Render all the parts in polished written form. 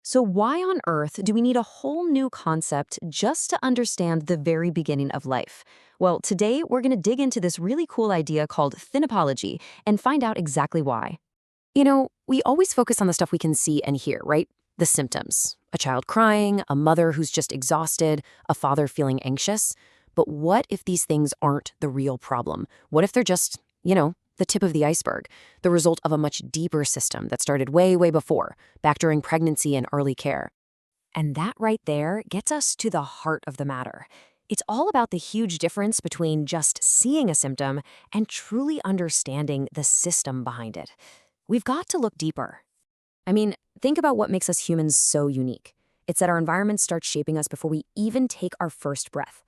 So, why on earth do we need a whole new concept just to understand the very beginning of life? Well, today we're going to dig into this really cool idea called Fimpology and find out exactly why. We always focus on the stuff we can see and hear, right? The symptoms. A child crying, a mother who's just exhausted, a father feeling anxious. But what if these things aren't the real problem? What if they're just, the tip of the iceberg, the result of a much deeper system that started way, way before, back during pregnancy and early care? And that right there gets us to the heart of the matter. It's all about the huge difference between just seeing a symptom and truly understanding the system behind it. We've got to look deeper. I mean, think about what makes us humans so unique. It's that our environment starts shaping us before we even take our first breath.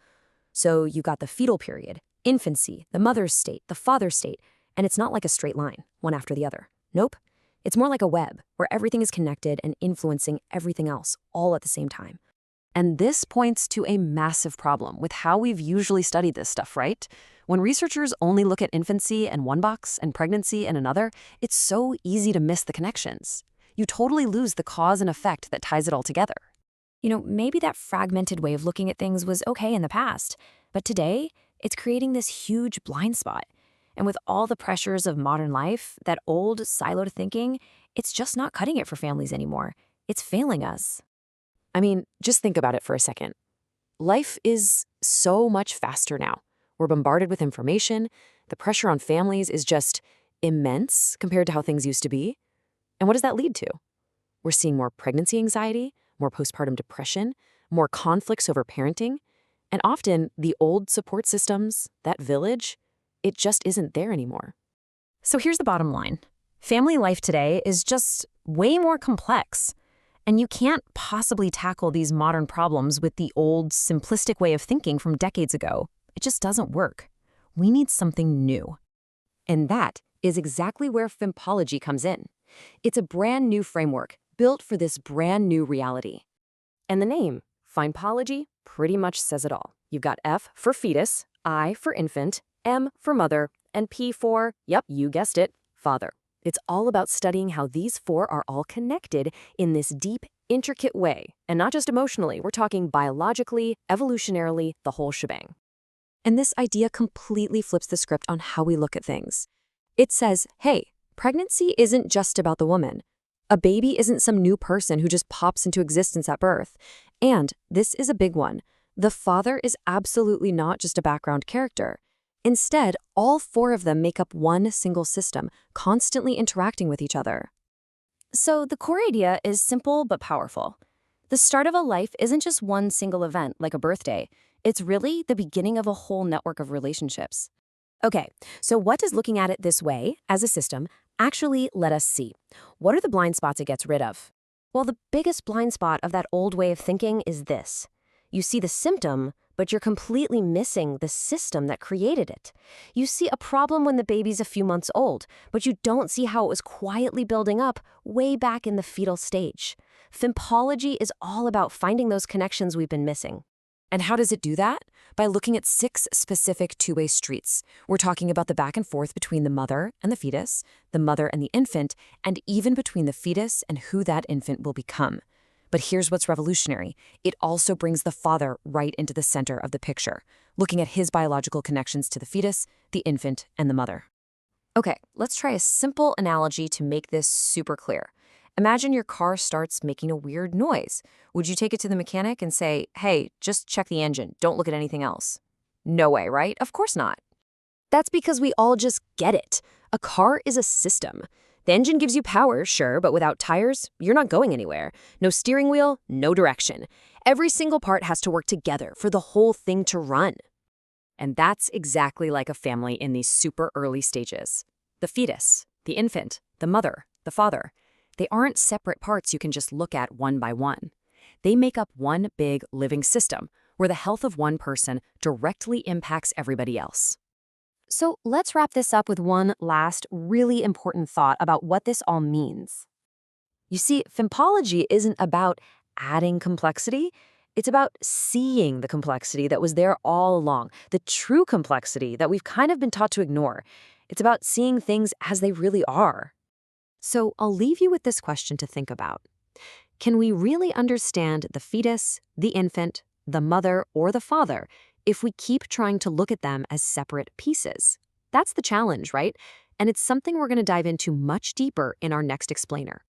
So you got the fetal period, infancy, the mother's state, the father's state, and it's not like a straight line, one after the other. Nope. It's more like a web, where everything is connected and influencing everything else, all at the same time. And this points to a massive problem with how we've usually studied this stuff, right? When researchers only look at infancy in one box and pregnancy in another, it's so easy to miss the connections. You totally lose the cause and effect that ties it all together. Maybe that fragmented way of looking at things was okay in the past, but today, it's creating this huge blind spot. And with all the pressures of modern life, that old siloed thinking, it's just not cutting it for families anymore. It's failing us. I mean, just think about it for a second. Life is so much faster now. We're bombarded with information. The pressure on families is just immense compared to how things used to be. And what does that lead to? We're seeing more pregnancy anxiety, more postpartum depression, more conflicts over parenting. And often, the old support systems, that village, it just isn't there anymore. So here's the bottom line. Family life today is just way more complex. And you can't possibly tackle these modern problems with the old, simplistic way of thinking from decades ago. It just doesn't work. We need something new. And that is exactly where Fimpology comes in. It's a brand new framework built for this brand new reality. And the name, Fimpology, pretty much says it all. You've got F for fetus, I for infant, M for mother, and P for, yep, you guessed it, father. It's all about studying how these four are all connected in this deep, intricate way. And not just emotionally, we're talking biologically, evolutionarily, the whole shebang. And this idea completely flips the script on how we look at things. It says, hey, pregnancy isn't just about the woman. A baby isn't some new person who just pops into existence at birth. And this is a big one. The father is absolutely not just a background character. Instead, all four of them make up one single system, constantly interacting with each other. So the core idea is simple but powerful. The start of a life isn't just one single event like a birthday. It's really the beginning of a whole network of relationships. Okay, so what does looking at it this way, as a system, actually let us see? What are the blind spots it gets rid of? Well, the biggest blind spot of that old way of thinking is this. You see the symptom, but you're completely missing the system that created it. You see a problem when the baby's a few months old, but you don't see how it was quietly building up way back in the fetal stage. Fimpology is all about finding those connections we've been missing. And how does it do that? By looking at 6 specific two-way streets. We're talking about the back and forth between the mother and the fetus, the mother and the infant, and even between the fetus and who that infant will become. But here's what's revolutionary. It also brings the father right into the center of the picture, looking at his biological connections to the fetus, the infant, and the mother. Okay, let's try a simple analogy to make this super clear. Imagine your car starts making a weird noise. Would you take it to the mechanic and say, hey, just check the engine, don't look at anything else? No way, right? Of course not. That's because we all just get it. A car is a system. The engine gives you power, sure, but without tires, you're not going anywhere. No steering wheel, no direction. Every single part has to work together for the whole thing to run. And that's exactly like a family in these super early stages. The fetus, the infant, the mother, the father. They aren't separate parts you can just look at one by one. They make up one big living system where the health of one person directly impacts everybody else. So let's wrap this up with one last really important thought about what this all means. You see, Fimpology isn't about adding complexity. It's about seeing the complexity that was there all along, the true complexity that we've kind of been taught to ignore. It's about seeing things as they really are. So I'll leave you with this question to think about. Can we really understand the fetus, the infant, the mother, or the father if we keep trying to look at them as separate pieces? That's the challenge, right? And it's something we're going to dive into much deeper in our next explainer.